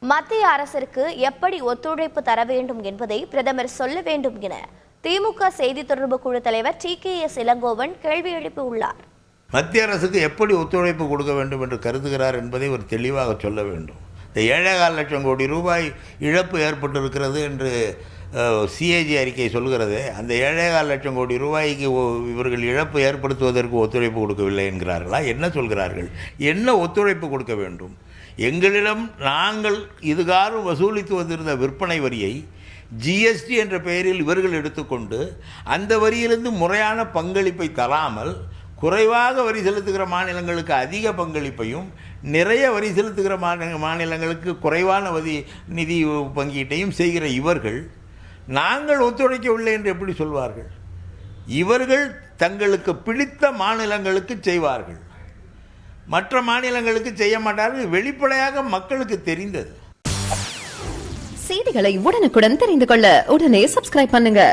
மத்திய அரசிற்கு எப்படி ஒத்துழைப்பு தர வேண்டும் என்பதை பிரதமர் சொல்ல வேண்டும் என திமுக செய்தி தொடர்பு குழு தலைவர் TKS இளங்கோவன் கேள்வி எழுப்பியுள்ளார். மத்திய அரசுக்கு எப்படி ஒத்துழைப்பு கொடுக்க வேண்டும் என்று கருதுகிறார் என்பதை ஒரு தெளிவாக சொல்ல வேண்டும். இந்த 7.25 லட்சம் கோடி ரூபாய் இழப்பு ஏற்பட்டிருக்கிறது என்று CAG அறிக்கை சொல்கிறது. அந்த 7.25 லட்சம் கோடி ரூபாய்க்கு இவர்கள் இழப்பு ஏற்படுத்துவதற்கு ஒத்துழைப்பு கொடுக்கவில்லை என்கிறார்களா? என்ன சொல்கிறார்கள்? என்ன ஒத்துழைப்பு கொடுக்க வேண்டும்? எங்களிடம் நாங்கள் இதுகாரும் வசூலித்து வந்திருந்த விற்பனை வரியை GST என்ற பெயரில் இவர்கள் எடுத்துக்கொண்டு அந்த வரியிலிருந்து முறையான பங்களிப்பை தராமல் குறைவாக வரி செலுத்துகிற மாநிலங்களுக்கு அதிக பங்களிப்பையும் நிறைய வரி செலுத்துகிற மாநிலங்களுக்கு குறைவான நிதி பங்கீட்டையும் செய்கிற இவர்கள் நாங்கள் ஒத்துழைக்கவில்லை என்று எப்படி சொல்வார்கள்? இவர்கள் தங்களுக்கு பிடித்த மாநிலங்களுக்கு செய்வார்கள், மற்ற மாநிலங்களுக்கு செய்ய மாட்டார்கள். வெளிப்படையாக மக்களுக்கு தெரிந்தது. செய்திகளை உடனுக்குடன் தெரிந்து கொள்ள உடனே சப்ஸ்கிரைப் பண்ணுங்க.